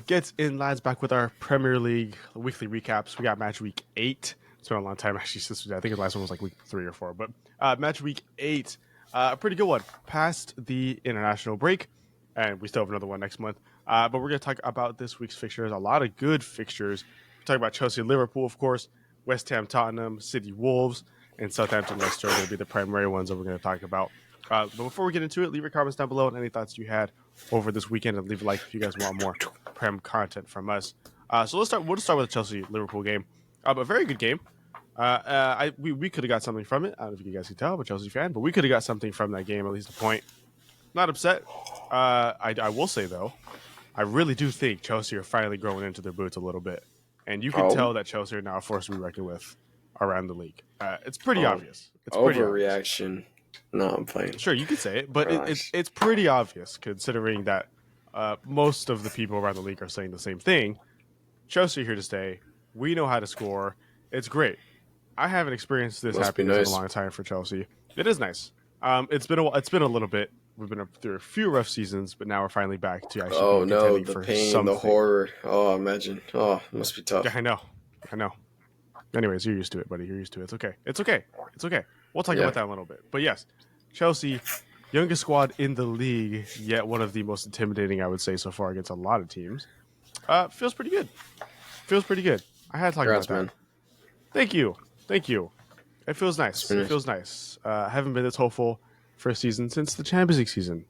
get in, lads, back with our Premier League weekly recaps. We got match week 8. It's been a long time, actually, since I think the last one was like week 3 or 4. But match week 8, a pretty good one. Past the international break, and we still have another one next month. But we're going to talk about this week's fixtures. A lot of good fixtures. We're talking about Chelsea, Liverpool, of course, West Ham, Tottenham, City, Wolves, and Southampton, Leicester are going to be the primary ones that we're going to talk about. But before we get into it, leave your comments down below and any thoughts you had over this weekend, and leave a like if you guys want more Prem content from us. So let's start. We'll just start with the Chelsea Liverpool game. A very good game. We could have got something from it. I don't know if you guys can tell, I'm a Chelsea fan, but we could have got something from that game, at least a point. Not upset. I will say though, I really do think Chelsea are finally growing into their boots a little bit, and you can tell that Chelsea are now a force to be reckoned with around the league. It's pretty obvious. It's pretty overreaction. Obvious. No, I'm playing. Sure, you could say it, but it's pretty obvious considering that most of the people around the league are saying the same thing. Chelsea are here to stay. We know how to score. It's great. I haven't experienced this happiness in a long time for Chelsea. It is nice. It's been a little bit. We've been through a few rough seasons, but now we're finally back to actually. Oh no, the pain, something. The horror. Oh, imagine. Oh, it must be tough. Yeah, I know. Anyways, you're used to it, buddy. You're used to it. It's okay. We'll talk about that in a little bit. But yes, Chelsea, youngest squad in the league, yet one of the most intimidating, I would say, so far against a lot of teams. Feels pretty good. I had to talk about that. Man. Thank you. It feels nice. I haven't been this hopeful for a season since the Champions League season.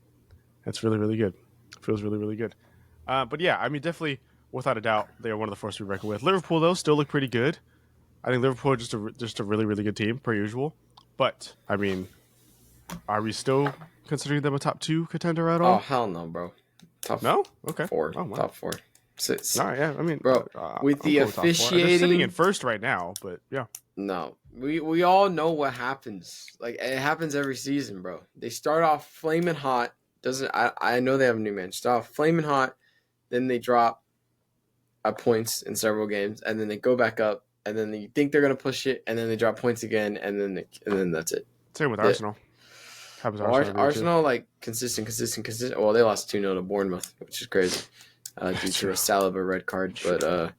That's really, really good. It feels really, really good. But yeah, I mean, definitely, without a doubt, they are one of the forces to be reckoned with. Liverpool, though, still look pretty good. I think Liverpool are just a really, really good team, per usual. But, I mean, are we still considering them a top 2 contender at all? Oh, hell no, bro. No? Okay. 4. Oh, wow. Top 4. 6. All right, yeah. I mean, bro, with the officiating, they're sitting in first right now, but yeah. No, we all know what happens. Like, it happens every season, bro. They start off flaming hot. I know they have a new man. Start off flaming hot, then they drop points in several games, and then they go back up, and then you think they're gonna push it, and then they drop points again, and then that's it. Same with Arsenal. Arsenal, like consistent. Well, they lost 2-0 to Bournemouth, which is crazy. Due to a Saliba red card, but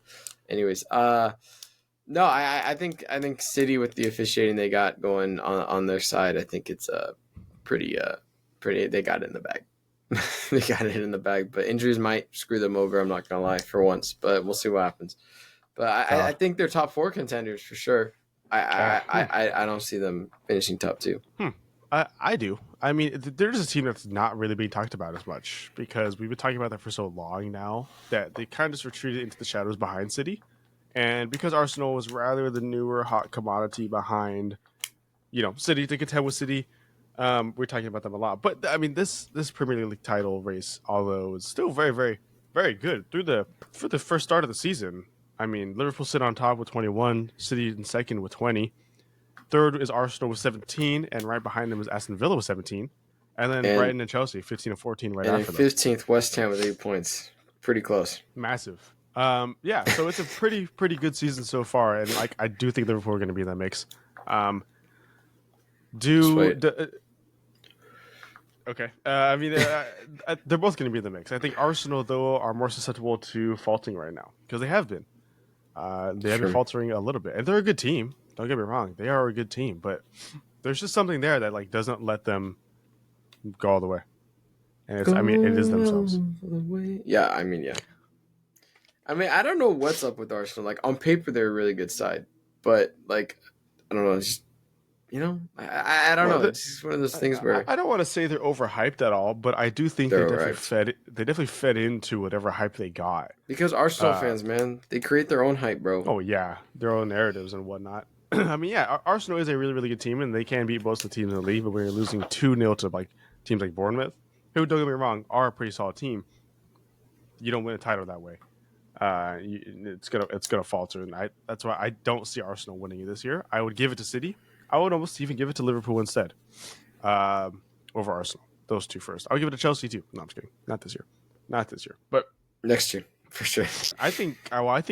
anyways, no, I think City, with the officiating they got going on their side, I think it's pretty. They got it in the bag. They got it in the bag, but injuries might screw them over. I'm not gonna lie for once, but we'll see what happens. But I think they're top 4 contenders for sure. I don't see them finishing top 2. I do. I mean, there's a team that's not really being talked about as much because we've been talking about that for so long now that they kind of just retreated into the shadows behind City. And because Arsenal was rather the newer hot commodity behind, City to contend with City, we're talking about them a lot. But I mean, this Premier League title race, although it's still very, very, very good for the first start of the season. I mean, Liverpool sit on top with 21, City in second with 20. Third is Arsenal with 17, and right behind them is Aston Villa with 17. And then Brighton and Chelsea, 15 and 14 right after them. And 15th, West Ham with 8 points. Pretty close. Massive. Yeah, so it's a pretty good season so far, and I do think Liverpool are going to be in that mix. Okay. I mean, they're both going to be in the mix. I think Arsenal, though, are more susceptible to faulting right now, because they have been. They have been faltering a little bit. And they're a good team. Don't get me wrong. They are a good team. But there's just something there that doesn't let them go all the way. And it is themselves. Yeah, I mean, I don't know what's up with Arsenal. Like, on paper, they're a really good side. But, I don't know. It's just, I don't know. It's just one of those things where... I don't want to say they're overhyped at all, but I do think they definitely fed into whatever hype they got. Because Arsenal fans, man, they create their own hype, bro. Oh, yeah. Their own narratives and whatnot. I mean, yeah, Arsenal is a really, really good team, and they can beat most of the teams in the league, but when you're losing 2-0 to teams like Bournemouth, who, don't get me wrong, are a pretty solid team, you don't win a title that way. It's gonna falter, and that's why I don't see Arsenal winning it this year. I would give it to City. I would almost even give it to Liverpool instead, over Arsenal. Those two first. I would give it to Chelsea too. No, I'm just kidding. Not this year. But next year for sure. I think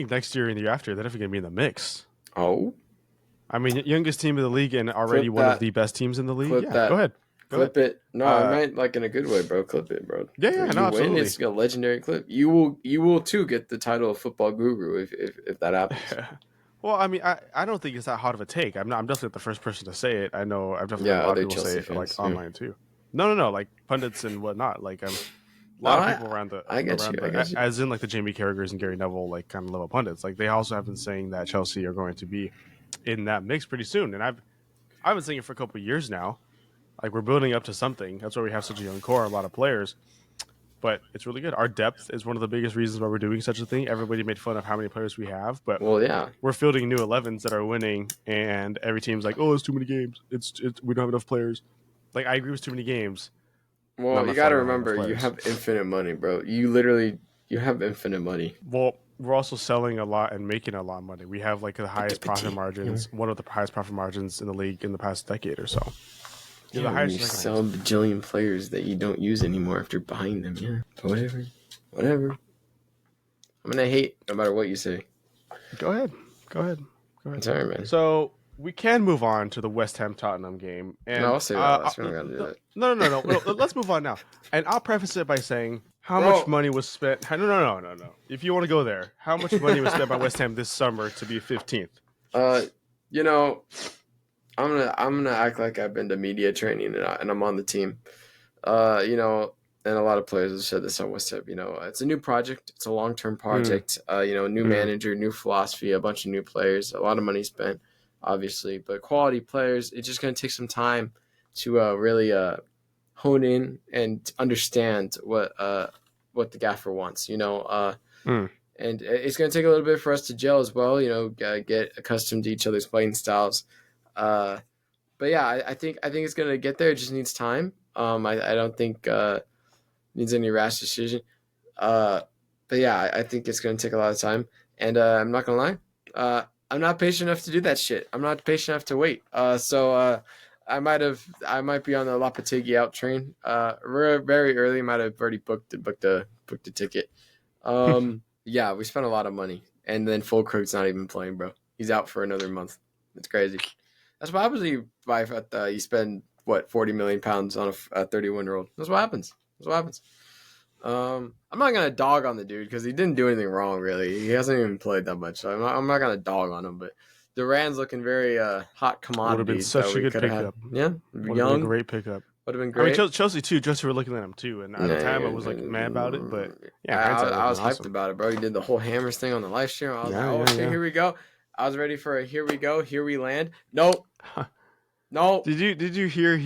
next year and the year after they're definitely gonna be in the mix. Oh, I mean, youngest team in the league and already one of the best teams in the league. Yeah, go ahead. Go ahead. Clip it. No, I meant like in a good way, bro. Clip it, bro. Yeah, You no, win, absolutely. it's a legendary clip. You will too get the title of football guru if that happens. Well, I mean, I don't think it's that hot of a take. I'm definitely not the first person to say it. I know I've definitely heard Yeah, a lot of other people say Chelsea it like fans. Yeah. online too. No, like pundits and whatnot. Like a No, lot of people around I get you. I get you. as in like the Jamie Carragher's and Gary Neville like kind of level pundits. Like they also have been saying that Chelsea are going to be in that mix pretty soon, and I've been saying it for a couple of years now. Like we're building up to something. That's why we have such a young core, a lot of players. But it's really good. Our depth is one of the biggest reasons why we're doing such a thing. Everybody made fun of how many players we have, but Well, yeah. we're fielding new 11s that are winning, and every team's like, "Oh, it's too many games. It's we don't have enough players." Like I agree with too many games. Well, you got to remember, you have infinite money, bro. You have infinite money. Well, we're also selling a lot and making a lot of money. We have like the highest profit margins, one of the highest profit margins in the league in the past decade or so. Yeah, you sell a bajillion players that you don't use anymore after buying them. Yeah, whatever. I'm gonna hate no matter what you say. Go ahead. Sorry, man. So we can move on to the West Ham Tottenham game. And, no, I'll say that last. We're not gonna do that. No. Let's move on now. And I'll preface it by saying how much money was spent. No. If you want to go there, how much money was spent by West Ham this summer to be 15th? You know, I'm gonna act like I've been to media training and I'm on the team. And a lot of players have said this on West Ham. It's a new project. It's a long-term project. New manager, new philosophy, a bunch of new players, a lot of money spent, obviously, but quality players. It's just gonna take some time to really hone in and understand what the gaffer wants. And it's going to take a little bit for us to gel as well, get accustomed to each other's playing styles. But yeah, I think it's going to get there. It just needs time. I don't think it needs any rash decision. But yeah, I think it's going to take a lot of time. And I'm not going to lie. I'm not patient enough to do that shit. I'm not patient enough to wait. So I might be on the Lopetegui out train. Very early. Might have already booked a ticket. Yeah, we spent a lot of money, and then Fulkrug's not even playing, bro. He's out for another month. It's crazy. That's what happens when you spend £40 million on a 31-year-old. That's what happens. I'm not gonna dog on the dude because he didn't do anything wrong, really. He hasn't even played that much, so I'm not gonna dog on him. But Duran's looking very hot commodity. Would have been such a good pickup. Yeah, young, great pickup. Would have been great. I mean, Chelsea were looking at him too, and at the time I was like mad about it, but yeah, I was hyped about it, bro. He did the whole Hammers thing on the live stream. I was like, oh shit, here we go. I was ready for a here we go, here we land. Nope. No. Did you hear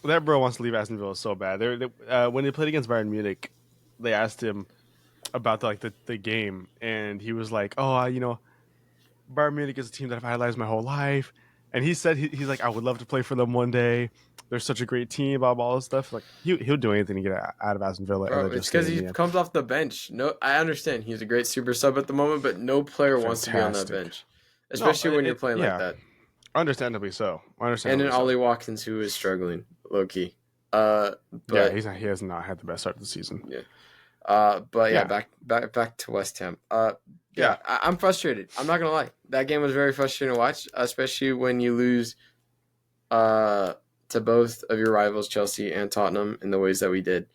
that bro wants to leave Aston Villa so bad? When they played against Bayern Munich, they asked him about the game, and he was like, "Oh, Bayern Munich is a team that I've idolized my whole life." And he said he's like, "I would love to play for them one day. They're such a great team, blah all this stuff." Like he'll do anything to get out of Aston Villa. Bro, it's because he comes off the bench. No, I understand he's a great super sub at the moment, but no player wants to be on that bench, especially when you're playing like that. Understandably so. And then Ollie Watkins, who is struggling, low key. But he has not had the best start of the season. Yeah. Back to West Ham. I'm frustrated. I'm not gonna lie. That game was very frustrating to watch, especially when you lose to both of your rivals, Chelsea and Tottenham, in the ways that we did.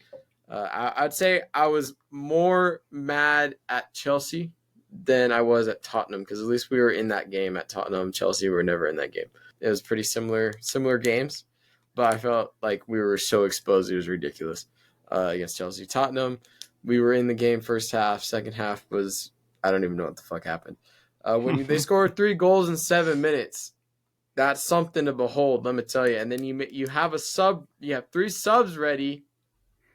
I'd say I was more mad at Chelsea than I was at Tottenham, because at least we were in that game. At Tottenham, Chelsea were never in that game. It was pretty similar games, but I felt like we were so exposed it was ridiculous against Chelsea. Tottenham, we were in the game first half. Second half was, I don't even know what the fuck happened. When they scored 3 goals in 7 minutes, that's something to behold, let me tell you. And then you have a sub, you have 3 subs ready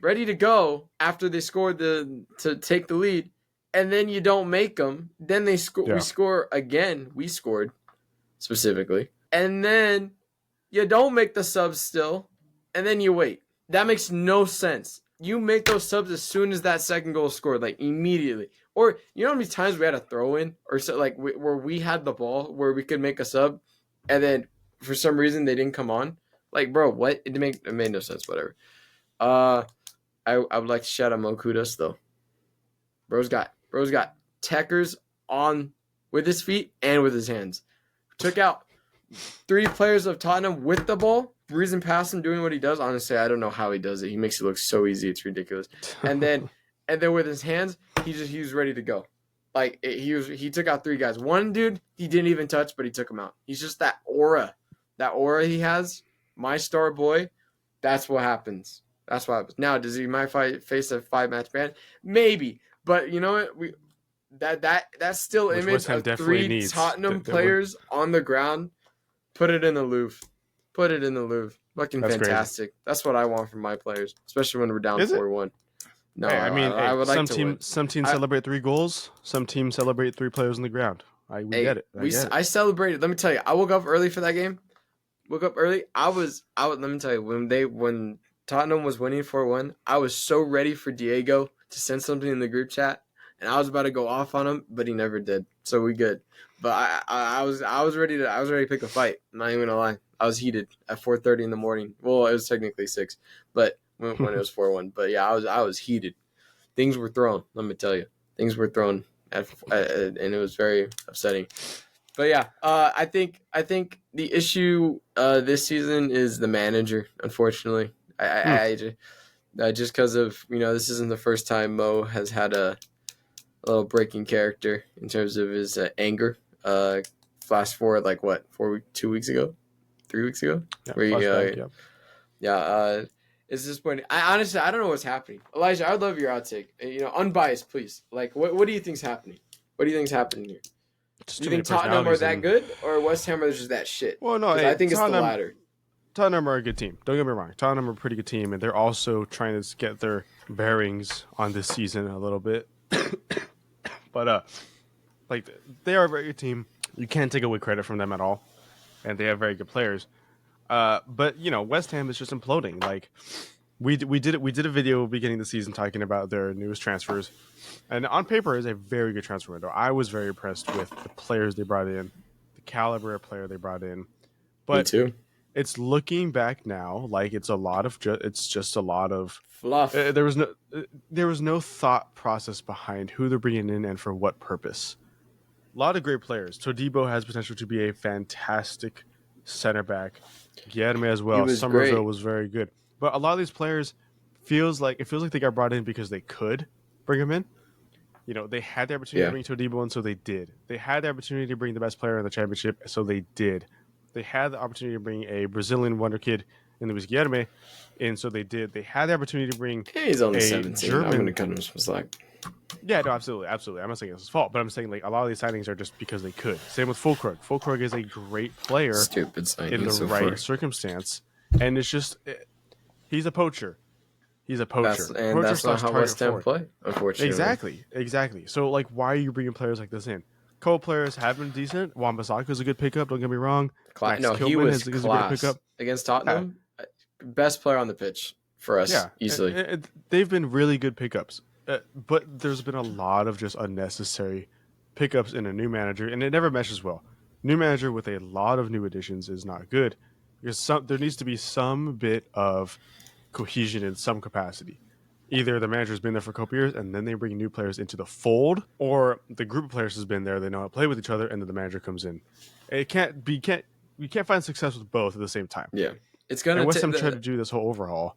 to go after they scored to take the lead. And then you don't make them. Then they score. Yeah. We score again. We scored specifically. And then you don't make the subs still. And then you wait. That makes no sense. You make those subs as soon as that second goal is scored, like immediately. Or you know how many times we had a throw in or so, like where we had the ball where we could make a sub, and then for some reason they didn't come on. Like, bro, what? It made no sense. Whatever. I would like to shout out Mo Kudos though. Bro's got techers on with his feet and with his hands. Took out 3 players of Tottenham with the ball breezing past him doing what he does. Honestly, I don't know how he does it. He makes it look so easy. It's ridiculous. And then with his hands, he was ready to go. Like he took out 3 guys. One dude he didn't even touch, but he took him out. He's just that aura he has. My star boy. That's what happens. That's what happens. Now, does he might face a 5-match ban? Maybe, but you know what? That still Which image of 3 Tottenham players on the ground. Put it in the Louvre. Put it in the Louvre. Fucking That's fantastic. Crazy. That's what I want from my players, especially when we're down 4-1. No, hey, I would like to win. Some teams celebrate 3 goals. Some teams celebrate 3 players on the ground. We get it. I celebrated. Let me tell you, I woke up early for that game. Woke up early. Let me tell you, when Tottenham was winning 4-1, I was so ready for Diego to send something in the group chat, and I was about to go off on him, but he never did. So we good. But I was ready to pick a fight. I'm not even gonna lie. I was heated at 4:30 in the morning. Well, it was technically 6, but when it was 4-1. But yeah, I was heated. Things were thrown. Let me tell you, things were thrown, and it was very upsetting. But yeah, I think the issue this season is the manager. Unfortunately, I just because of this isn't the first time Mo has had a little breaking character in terms of his anger. Flash forward 2 weeks ago, 3 weeks ago, it's disappointing. I honestly don't know what's happening. Elijah, I'd love your outtake. Unbiased, please. Like, what do you think's happening? What do you think's happening here? Do you think Tottenham are that good, or West Ham are just that shit? Well, no, I think it's the latter. Tottenham are a good team. Don't get me wrong. Tottenham are a pretty good team, and they're also trying to get their bearings on this season a little bit. But they are a very good team. You can't take away credit from them at all, and they have very good players. But West Ham is just imploding. Like we did a video beginning of the season talking about their newest transfers, and on paper is a very good transfer window. I was very impressed with the players they brought in, the caliber of player they brought in. But me too. It's looking back now like it's just a lot of fluff. There was no thought process behind who they're bringing in and for what purpose. A lot of great players. Todibo has potential to be a fantastic center back. Guilherme as well. Somerville was very good. But a lot of these players feels like they got brought in because they could bring them in. They had the opportunity to bring Todibo in, so they did. They had the opportunity to bring the best player in the championship, so they did. They had the opportunity to bring a Brazilian wonder kid in Luis Guilherme, and so they did. They had the opportunity to bring he's only 17. German. I'm going to cut him some slack. Yeah, no, absolutely. I'm not saying it's his fault, but I'm saying a lot of these signings are just because they could. Same with Fulkrug. Fulkrug is a great player in the right circumstance, and it's just he's a poacher. He's a poacher. That's not how West Ham play, unfortunately. Exactly. So why are you bringing players like this in? Couple players have been decent. Wan-Bissaka is a good pickup. Don't get me wrong. He was class against Tottenham. Best player on the pitch for us, easily. They've been really good pickups, but there's been a lot of just unnecessary pickups in a new manager, and it never meshes well. New manager with a lot of new additions is not good because there needs to be some bit of cohesion in some capacity. Either the manager's been there for a couple years and then they bring new players into the fold, or the group of players has been there, they know how to play with each other, and then the manager comes in. You can't find success with both at the same time. Yeah, it's gonna. West Ham tried to do this whole overhaul,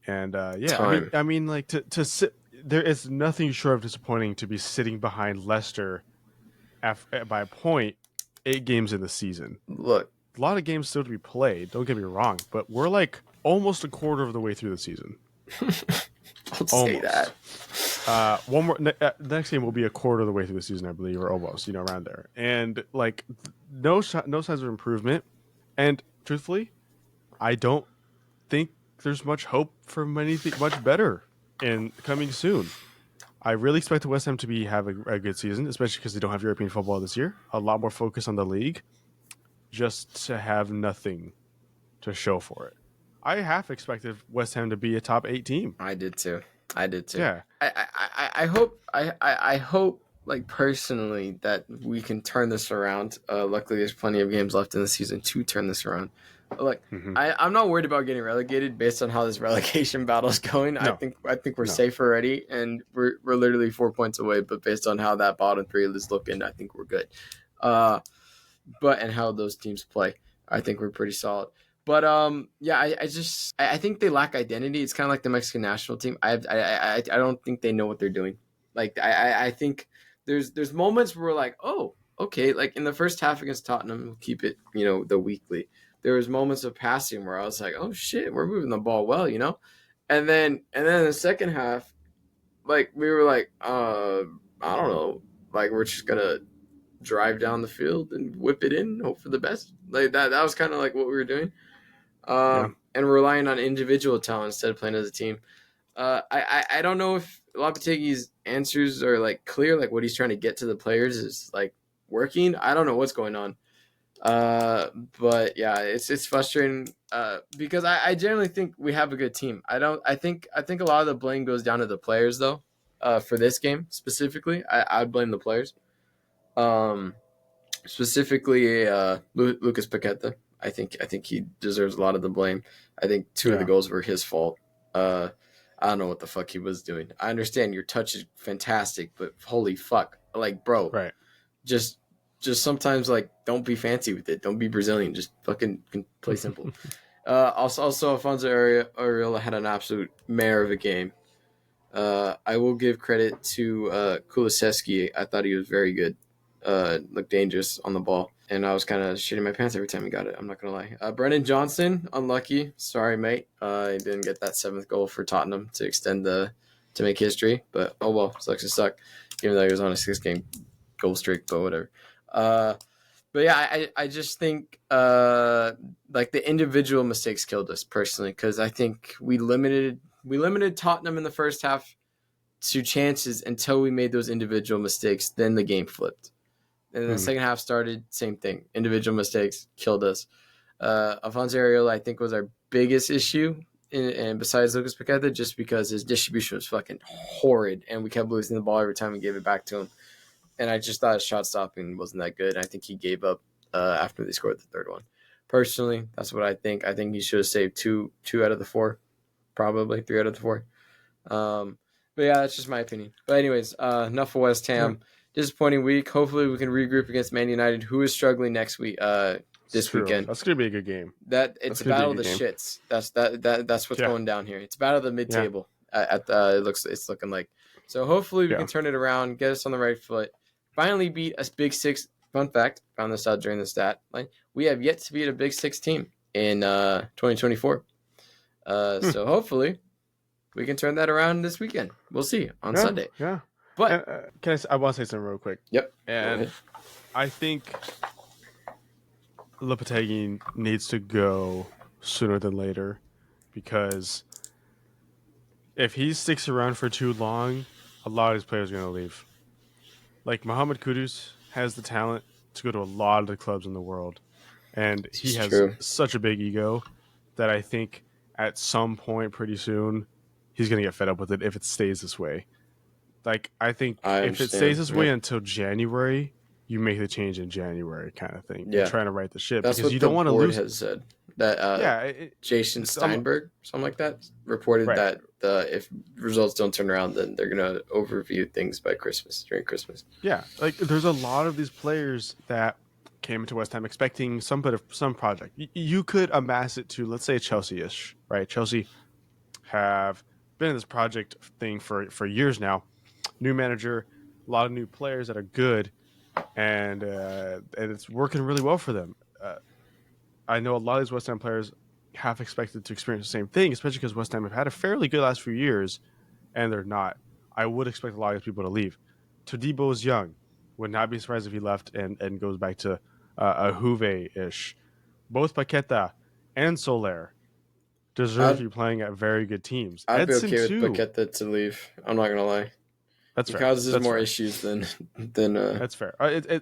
and I mean, to sit there is nothing short of disappointing to be sitting behind Leicester by a point 8 games in the season. Look, a lot of games still to be played. Don't get me wrong, but we're almost a quarter of the way through the season. Don't say that. One more. The next game will be a quarter of the way through the season, I believe, or almost, around there. And no signs of improvement. And truthfully, I don't think there's much hope for anything much better in coming soon. I really expect the West Ham to have a good season, especially because they don't have European football this year. A lot more focus on the league, just to have nothing to show for it. I half expected West Ham to be a top 8 team. I did too. Yeah. I hope personally that we can turn this around. Luckily, there's plenty of games left in the season to turn this around. I'm not worried about getting relegated based on how this relegation battle is going. No. I think we're safe already, and we're literally 4 points away. But based on how that bottom 3 is looking, I think we're good. And how those teams play, I think we're pretty solid. But yeah, I think they lack identity. It's kind of like the Mexican national team. I don't think they know what they're doing. Like I think there's moments where we're like, oh, okay, like in the first half against Tottenham, we'll keep it, the weekly. There was moments of passing where I was like, oh shit, we're moving the ball well. And then in the second half, like we were like, I don't know, like we're just gonna drive down the field and whip it in, hope for the best. Like that was kind of like what we were doing. Yeah. And relying on individual talent instead of playing as a team. I don't know if Lopetegui's answers are like clear, like what he's trying to get to the players is like working. I don't know what's going on. But yeah, it's frustrating. Because I generally think we have a good team. I think a lot of the blame goes down to the players though. For this game specifically, I'd blame the players. Um, Specifically, Lucas Paqueta. I think he deserves a lot of the blame. I think two of the goals were his fault. I don't know what the fuck he was doing. I understand your touch is fantastic, but holy fuck, like bro, Right. just sometimes like don't be fancy with it. Don't be Brazilian. Just fucking play simple. Also, Alfonso Ariola had an absolute mare of a game. I will give credit to Kulusevski. I thought he was very good. Looked dangerous on the ball. And I was kind of shitting my pants every time he got it. I'm not going to lie. Brennan Johnson, unlucky. Sorry, mate. I didn't get that 7th goal for Tottenham to make history. But, oh well, sucks to suck. Even though he was on a 6-game goal streak, but whatever. But yeah, I just think like the individual mistakes killed us personally, because I think we limited Tottenham in the first half to chances until we made those individual mistakes. Then the game flipped. And then the second half started, same thing. Individual mistakes killed us. Alfonso Ariola, I think, was our biggest issue, and besides Lucas Paqueta, just because his distribution was fucking horrid, and we kept losing the ball every time we gave it back to him. And I just thought his shot stopping wasn't that good. I think he gave up after they scored the third one. Personally, that's what I think. I think he should have saved two out of the 4, probably 3 out of the 4. But yeah, that's just my opinion. But anyways, enough of West Ham. Yeah. Disappointing week. Hopefully we can regroup against Man United, who is struggling next week. This weekend. That's gonna be a good game. It's a battle of the shits. That's what's going down here. It's a battle of the mid-table. It's looking like. So hopefully we can turn it around, get us on the right foot, finally beat a Big Six. Fun fact, found this out during the stat line. We have yet to beat a Big Six team in 2024. So hopefully we can turn that around this weekend. We'll see on Sunday. Yeah. But I want to say something real quick. Yep. And I think Lopetegui needs to go sooner than later, because if he sticks around for too long, a lot of his players are going to leave. Like Mohamed Kudus has the talent to go to a lot of the clubs in the world, and he has such a big ego that I think at some point pretty soon he's going to get fed up with it if it stays this way. Like, I think if it stays this way until January, you make the change in January, kind of thing. Yeah, you're trying to right the ship. That's because you don't want to lose. Has said that. Jason Steinberg, something like that, reported that if results don't turn around, then they're gonna overview things during Christmas. Yeah, like there's a lot of these players that came into West Ham expecting some project. You could amass it to, let's say, Chelsea-ish, right? Chelsea have been in this project thing for years now. New manager, a lot of new players that are good, and it's working really well for them. I know a lot of these West Ham players have expected to experience the same thing, especially because West Ham have had a fairly good last few years, and they're not. I would expect a lot of these people to leave. Todibo is young. Would not be surprised if he left and goes back to a Juve-ish. Both Paqueta and Soler deserve to be playing at very good teams. I'd be okay with Paqueta to leave. I'm not going to lie. That's fair. He causes more issues than. That's fair.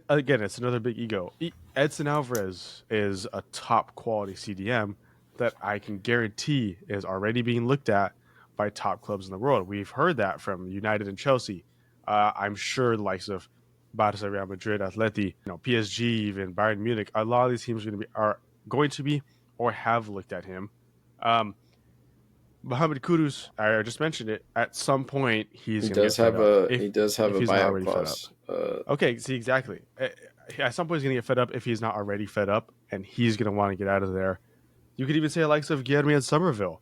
Again, it's another big ego. Edson Alvarez is a top quality CDM that I can guarantee is already being looked at by top clubs in the world. We've heard that from United and Chelsea. I'm sure the likes of Barca, Real Madrid, Atleti, PSG, even Bayern Munich. A lot of these teams are going to be or have looked at him. Mohamed Kudus, I just mentioned it. At some point, he does have a buyout clause. Okay, see, exactly. At some point, he's going to get fed up if he's not already fed up, and he's going to want to get out of there. You could even say the likes of Guilherme and Somerville.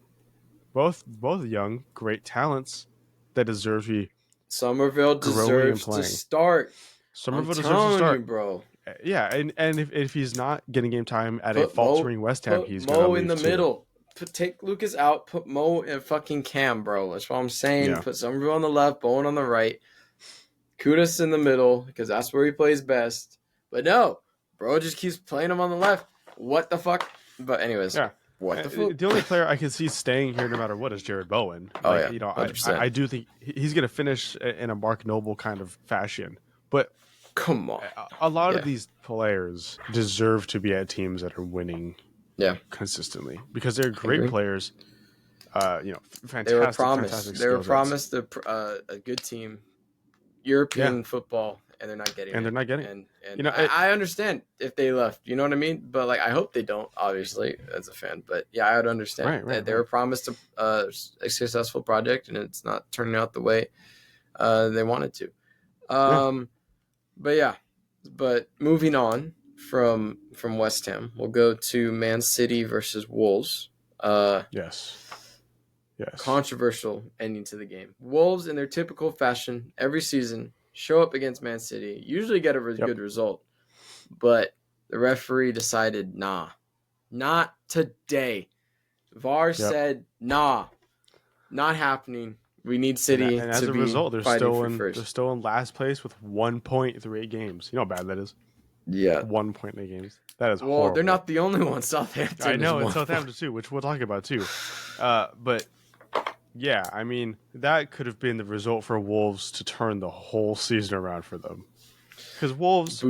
Both young, great talents that deserve to be Somerville growing and deserves to playing. start. Somerville I'm deserves to telling you, start. bro. Yeah, and if he's not getting game time at a Put Mo, faltering West Ham, put he's gonna Mo in leave the too. middle. Take Lucas out. Put Mo in fucking Cam, bro. That's what I'm saying. Yeah. Put Somerville on the left, Bowen on the right. Kudus in the middle because that's where he plays best. But no, bro just keeps playing him on the left. What the fuck? But anyways, Yeah. what the fuck? The only player I can see staying here no matter what is Jared Bowen. Oh Like, yeah, you know, 100%. I do think he's going to finish in a Mark Noble kind of fashion. But come on, a lot of these players deserve to be at teams that are winning consistently because they're great players. You know, fantastic. They were promised. Fantastic they were promised sets. a good team, European football, and they're not getting it. And they're not getting it. And you know, I understand if they left. You know what I mean? But like, I hope they don't. Obviously, as a fan. But yeah, I would understand. They were promised a successful project, and it's not turning out the way they wanted to. But yeah, but moving on from West Ham, we'll go to Man City versus Wolves. Yes. Controversial ending to the game. Wolves, in their typical fashion, every season show up against Man City, usually get a good result, but the referee decided, nah, not today. VAR said, nah, not happening. We need City and as to a be result, they're fighting still for in first. they're still in last place with 1 point through 8 games. You know how bad that is. Yeah, 1 point in 8 games. That is horrible. They're not the only ones. Southampton. I know, and Southampton too, which we'll talk about too. But yeah, I mean, that could have been the result for Wolves to turn the whole season around for them. Because Wolves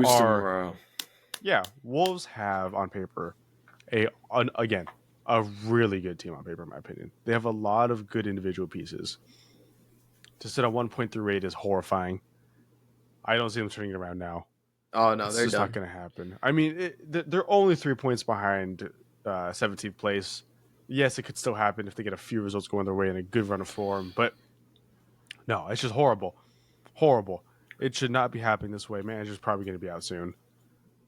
Wolves have on paper a really good team on paper, in my opinion. They have a lot of good individual pieces. To sit on 1 point through 8 is horrifying. I don't see them turning it around now. Oh no, they're just done. Not going to happen. I mean, they're only 3 points behind 17th place. Yes, it could still happen if they get a few results going their way in a good run of form. But no, it's just horrible. Horrible. It should not be happening this way. Manager's probably going to be out soon.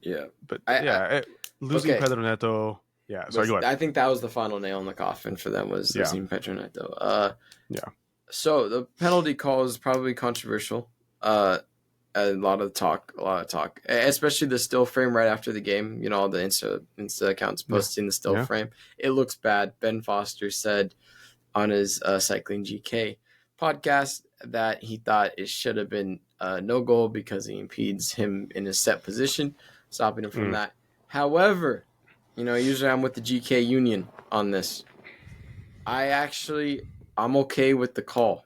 Yeah. But losing Pedro Neto. Yeah, sorry, go ahead. I think that was the final nail in the coffin for them was losing Pedro Neto. So the penalty call is probably controversial. A lot of talk, especially the still frame right after the game. You know, all the Insta accounts posting the still frame. It looks bad. Ben Foster said on his Cycling GK podcast that he thought it should have been no goal because he impedes him in his set position, stopping him from that. However, you know, usually I'm with the GK Union on this. I'm okay with the call.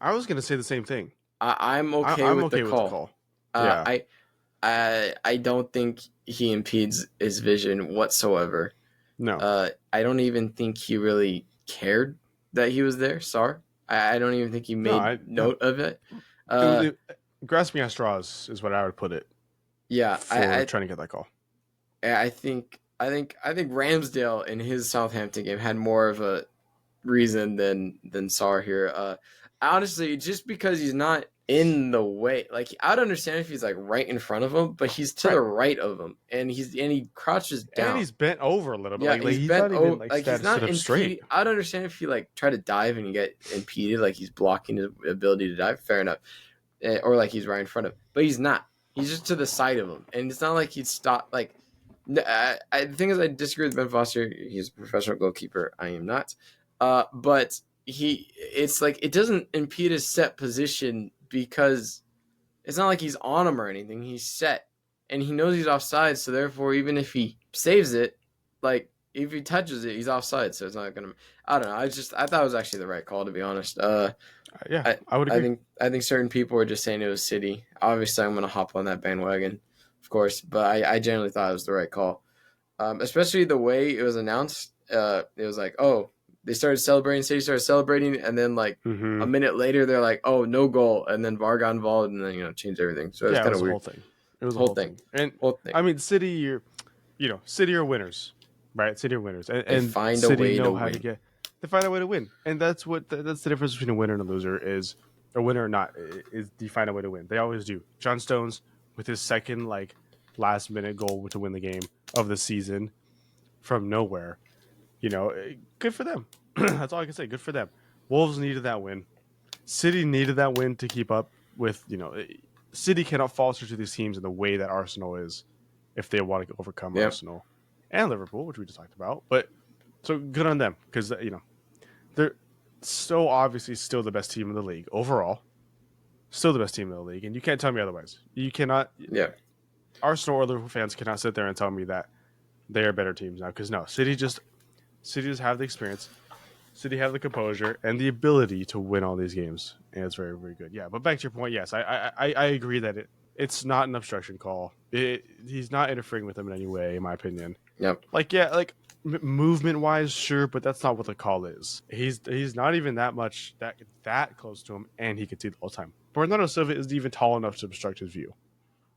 I was going to say the same thing. I'm okay with the call. I don't think he impedes his vision whatsoever. No. I don't even think he really cared that he was there. Sorry. I don't even think he made note of it. Grasping at straws is what I would put it. Yeah. For trying to get that call. I think Ramsdale in his Southampton game had more of a reason than Sarr here. Honestly, just because he's not in the way, like I'd understand if he's like right in front of him, but he's to the right of him, and he crouches down, and he's bent over a little bit. Yeah, he's bent over. Like he's not impeded. Straight. I'd understand if he like try to dive and you get impeded, like he's blocking his ability to dive. Fair enough, or like he's right in front of him, but he's not. He's just to the side of him, and it's not like he'd stop. Like the thing is, I disagree with Ben Foster. He's a professional goalkeeper. I am not, but. It's like it doesn't impede his set position because it's not like he's on him or anything. He's set and he knows he's offside. So therefore, even if he saves it, like if he touches it, he's offside. So it's not gonna. I don't know. I thought it was actually the right call, to be honest. I would agree. I think certain people were just saying it was City. Obviously, I'm gonna hop on that bandwagon, of course. But I generally thought it was the right call, especially the way it was announced. It was like, oh. They started celebrating, City started celebrating, and then like a minute later, they're like, "Oh, no goal," and then VAR got involved, and then changed everything. So it's kind of weird. It was the whole thing. And I mean, City, City are winners, right? City are winners, and find City a way know to how win. to get. They find a way to win, and that's the difference between a winner and a loser. Is a winner or not is you find a way to win. They always do. John Stones with his second last minute goal to win the game of the season from nowhere. good for them. That's all I can say. Good for them. Wolves needed that win. City needed that win to keep up with, City cannot falter to these teams in the way that Arsenal is if they want to overcome Arsenal and Liverpool, which we just talked about. But so good on them because, they're so obviously still the best team in the league overall. Still the best team in the league. And you can't tell me otherwise. You cannot. Yeah. Arsenal or Liverpool fans cannot sit there and tell me that they are better teams now because no, City just have the experience. City have the composure and the ability to win all these games, and it's very, very good. Yeah, but back to your point, yes, I agree that it's not an obstruction call. He's not interfering with them in any way, in my opinion. Yep. Movement wise, sure, but that's not what the call is. He's not even that much that close to him, and he can see the whole time. Bernardo Silva isn't even tall enough to obstruct his view.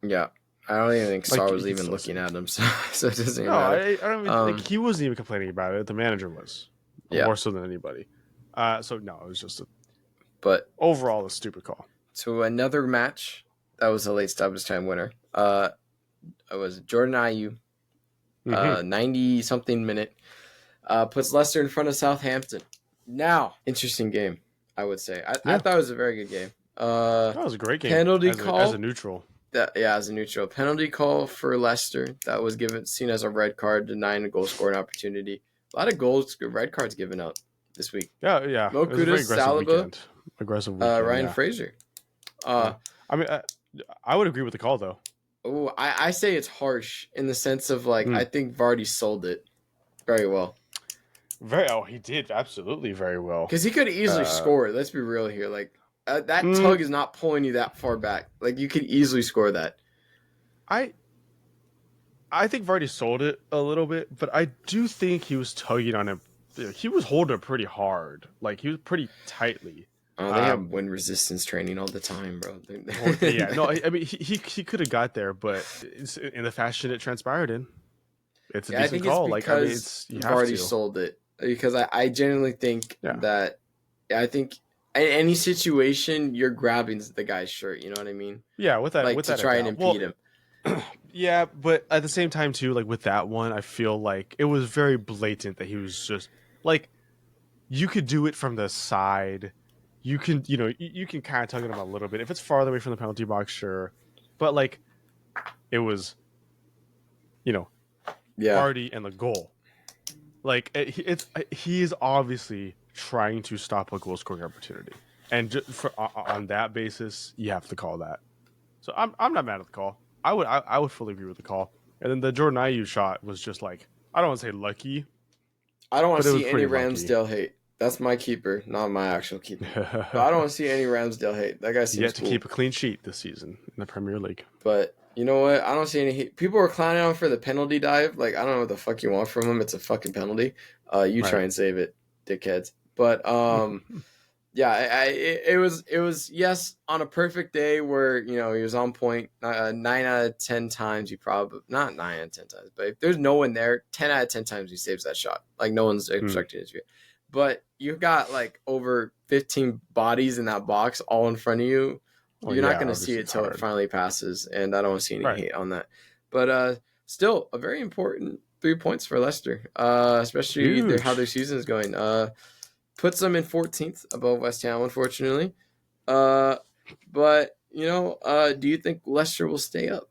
Yeah. I don't even think Sarr was even looking at him, so it doesn't matter. I don't even think he wasn't even complaining about it. The manager was. Yeah. More so than anybody. So no, it was just but overall a stupid call. So another match that was a late stoppage time winner. It was Jordan Ayew, 90-something minute, puts Leicester in front of Southampton. Now, interesting game, I would say. I thought it was a very good game. That was a great game. Penalty call as a neutral. As a neutral. Penalty call for Leicester that was seen as a red card, denying a goal scoring opportunity. A lot of red cards given out this week. Yeah. Mo Kudos, Saliba, aggressive weekend, Ryan Fraser. I would agree with the call though. Oh, I say it's harsh in the sense of I think Vardy sold it very well. He did absolutely very well because he could easily score. Let's be real here. That tug is not pulling you that far back. You could easily score that. I think Vardy sold it a little bit, but I do think he was tugging on him. He was holding it pretty hard. He was pretty tightly. Oh, they have wind resistance training all the time, bro. I mean, he could have got there, but it's in the fashion it transpired in. It's a decent call. It's Vardy sold it. Because I genuinely think that I think in any situation you're grabbing the guy's shirt. You know what I mean? Yeah, with that, to try and impede him. Yeah, but at the same time too, with that one, I feel like it was very blatant that he was just you could do it from the side. You can, you can kind of tug at him a little bit if it's farther away from the penalty box, sure. But it was, Vardy and the goal. He is obviously trying to stop a goal scoring opportunity, and just on that basis, you have to call that. So I'm not mad at the call. I would fully agree with the call. And then the Jordan Ayew shot was just I don't want to say lucky. I don't want to see any Ramsdale hate. That's my keeper, not my actual keeper. But I don't want to see any Ramsdale hate. That guy seems yet to keep a clean sheet this season in the Premier League. But you know what? I don't see any hate. People were clowning on for the penalty dive. I don't know what the fuck you want from him. It's a fucking penalty. You try and save it, dickheads. But it was yes, on a perfect day where he was on point 9 out of 10 times. You probably not 9 out of 10 times, but if there's no one there, 10 out of 10 times he saves that shot. No one's obstructing his view. But you've got over 15 bodies in that box all in front of you. You're not going to see it till it finally passes, and I don't want to see any hate on that. But still, a very important 3 points for Leicester, especially how their season is going. Puts them in 14th above West Ham, unfortunately. But do you think Leicester will stay up?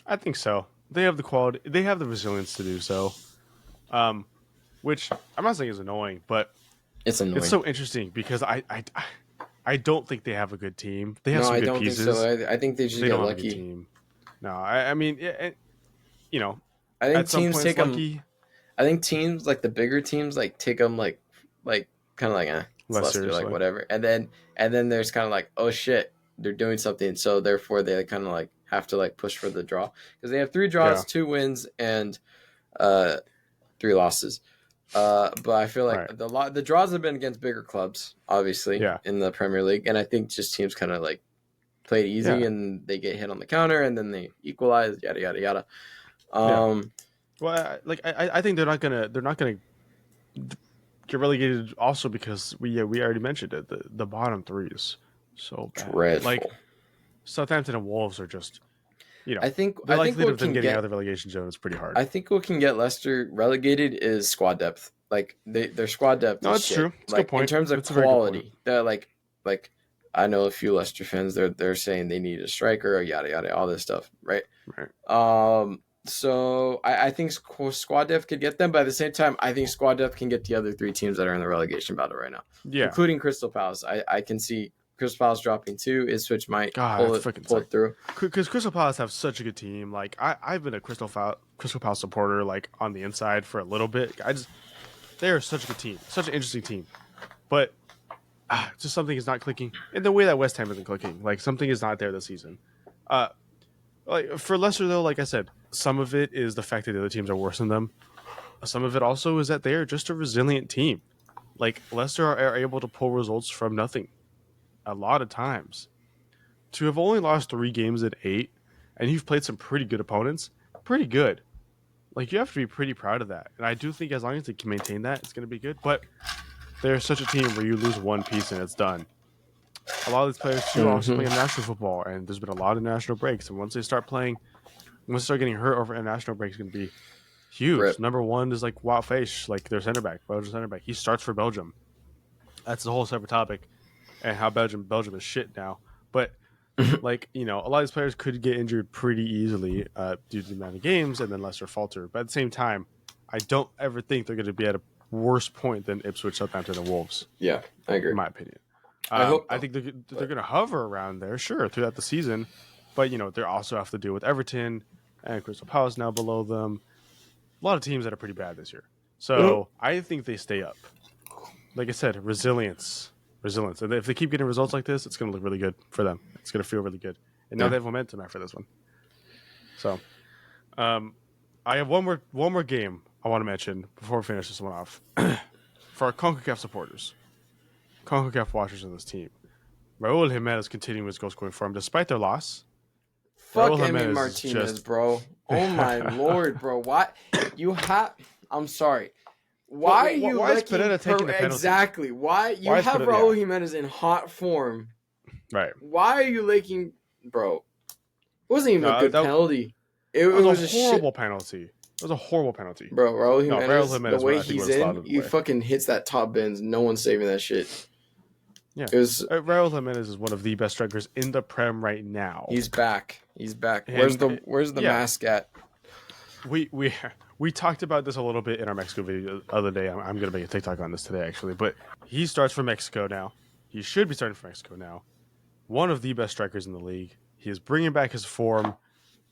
I think so. They have the quality. They have the resilience to do so. Which I'm not saying is annoying, but it's annoying. It's so interesting because I don't think they have a good team. They have some good pieces. Think so. I think they just get lucky. Team. No, I mean, I think teams take them. I think teams the bigger teams take them kind of Leicester, whatever, and then there's kind of oh shit, they're doing something, so therefore they kind of have to push for the draw because they have 3 draws, 2 wins, and 3 losses. But I feel the draws have been against bigger clubs, obviously, in the Premier League, and I think just teams kind of play it easy and they get hit on the counter and then they equalize, yada yada yada. Well, I think they're not gonna get relegated also because we already mentioned it. The bottom 3 is so bad. Dreadful. Southampton and Wolves are just, I think what them getting out of the relegation zone is pretty hard. I think what can get Leicester relegated is squad depth. like their squad depth No, is it's shit. true. It's a Like good point. in terms of It's a very good point. quality, they're like I know a few Leicester fans. They're saying they need a striker, or yada yada, all this stuff, right? Right. So I think squad depth could get them, but at the same time, I think squad depth can get the other three teams that are in the relegation battle right now, Yeah. including Crystal Palace. I can see Crystal Palace dropping 2. Ipswich might pull it through. Because Crystal Palace have such a good team. Like I've been a Crystal Palace supporter like on the inside for a little bit. They are such a good team, such an interesting team, but just something is not clicking in the way that West Ham isn't clicking. Like something is not there this season. Like for Leicester though, like I said, some of it is the fact that the other teams are worse than them. Some of it also is that they are just a resilient team. Like Leicester are able to pull results from nothing a lot of times. To have only lost 3 games in 8, and you've played some pretty good opponents, pretty good. Like you have to be pretty proud of that. And I do think as long as they can maintain that, it's going to be good. But they're such a team where you lose one piece and it's done. A lot of these players too also play international football, and there's been a lot of national breaks. And once they start getting hurt over international breaks, it's going to be huge. Rip. Number 1 is like Wout Faes, like their center back, Belgian center back. He starts for Belgium. That's a whole separate topic, and how Belgium is shit now. But like a lot of these players could get injured pretty easily due to the amount of games, and then Leicester falter. But at the same time, I don't ever think they're going to be at a worse point than Ipswich, Southampton, and Wolves. Yeah, I agree. In my opinion. I think they're going to hover around there, sure, throughout the season. But, they also have to deal with Everton and Crystal Palace now below them. A lot of teams that are pretty bad this year. So I think they stay up. Like I said, resilience. And if they keep getting results like this, it's going to look really good for them. It's going to feel really good. And now they have momentum after this one. So I have one more game I want to mention before we finish this one off. For our CONCACAF supporters. CONCACAF watchers of this team. Raul Jimenez continuing his goal scoring form despite their loss. Fuck Emi Martinez, bro. Oh my lord, bro. Why you have? I'm sorry. Why are you? Why is Pineda taking the penalty? Exactly. Why you have Raul Jimenez in hot form? Right. Why are you liking, bro? It wasn't even a good penalty. It was a horrible penalty. It was a horrible penalty, bro. Raul Jimenez, the way he's in, he fucking hits that top bins. No one's saving that shit. Yeah, Raul Jimenez is one of the best strikers in the Prem right now. He's back. Where's the mask at? We talked about this a little bit in our Mexico video the other day. I'm gonna make a TikTok on this today actually, but he starts for Mexico now. He should be starting for Mexico now. One of the best strikers in the league. He is bringing back his form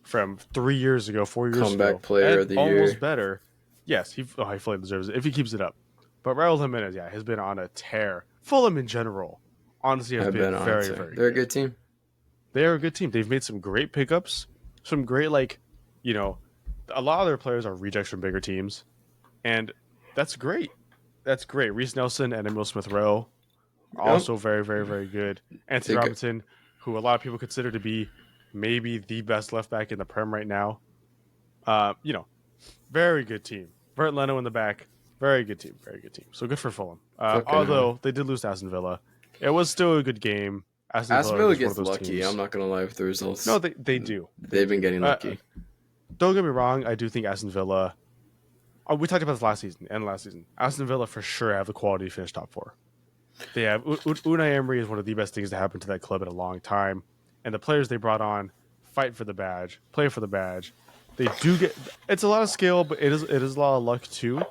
from 3 years ago, 4 years ago. Comeback player of the year. Almost better. Yes, he fully deserves it if he keeps it up. But Raul Jimenez, has been on a tear. Fulham in general, honestly, has been very, very good. They're a good team. They are a good team. They've made some great pickups. Some great, a lot of their players are rejects from bigger teams. And that's great. That's great. Reece Nelson and Emil Smith-Rowe, also very, very, very good. Anthony Robinson, who a lot of people consider to be maybe the best left back in the Prem right now. Very good team. Bert Leno in the back. Very good team. Very good team. So good for Fulham. Although they did lose to Aston Villa. It was still a good game. Aston Villa gets lucky. Teams. I'm not going to lie with the results. No, they do. They've been getting lucky. Don't get me wrong. I do think Aston Villa... we talked about this last season. Aston Villa for sure have the quality to finish top 4. They have... Unai Emery is one of the best things to happen to that club in a long time. And the players they brought on fight for the badge, play for the badge. They do get... It's a lot of skill, but it is a lot of luck too.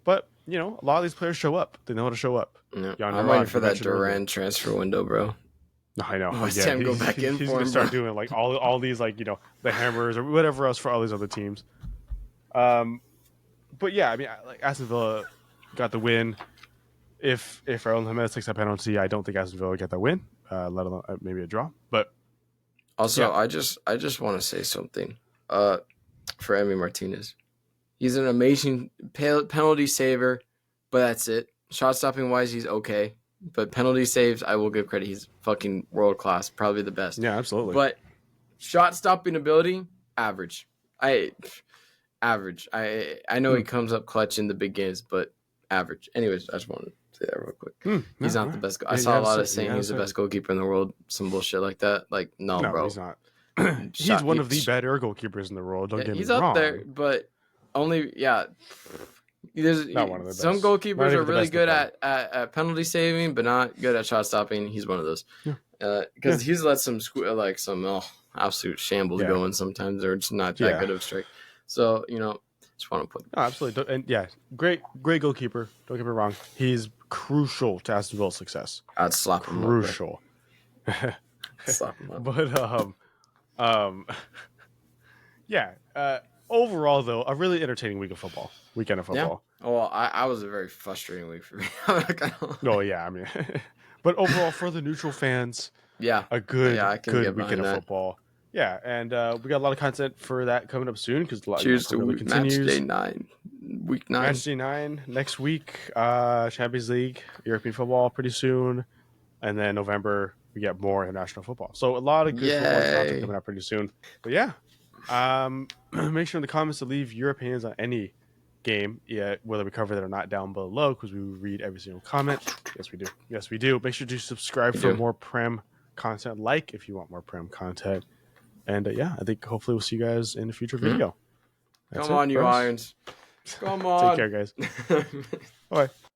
But, a lot of these players show up. They know how to show up. Yeah. I'm waiting for that Duran transfer window, bro. I know. West Ham go back in he's for going him, to start doing all these the hammers or whatever else for all these other teams. But yeah, I mean, Aston Villa got the win. If Raul Jimenez takes that penalty, I don't think Aston Villa will get that win. Let alone maybe a draw. But also, I just want to say something. For Emi Martinez, he's an amazing penalty saver, but that's it. Shot stopping wise, he's okay. But penalty saves, I will give credit. He's fucking world class, probably the best. Yeah, absolutely. But shot stopping ability, average. I know he comes up clutch in the big games, but average. Anyways, I just wanted to say that real quick. He's not the best. I saw a lot of saying he's the best goalkeeper in the world. Some bullshit like that. No, bro. He's not. He's one of the better goalkeepers in the world. Don't get me wrong. He's up there, but only Not one of the best. Some goalkeepers are really good at penalty saving, but not good at shot stopping. He's one of those. Because he's let some absolute shambles go in sometimes. They're just not that good of a strike. So, just want to put. No, absolutely. And great goalkeeper. Don't get me wrong. He's crucial to Aston Villa's success. I'd slap him. Crucial. Slap him up. But overall though, a really entertaining weekend of football. Yeah. Well, I was a very frustrating week for me. Oh yeah, I mean, but overall for the neutral fans, a good weekend of football. Yeah, and we got a lot of content for that coming up soon because cheers to Match Day 9, Week 9. Match Day 9 next week. Champions League, European football pretty soon, and then November we get more international football. So a lot of good football content coming up pretty soon. But make sure in the comments to leave your opinions on any game, whether we cover that or not, down below because we read every single comment. Yes, we do. Make sure to subscribe for more Prem content. Like if you want more Prem content. And I think hopefully we'll see you guys in a future video. Come on, you Irons. Come on. Take care, guys. Bye.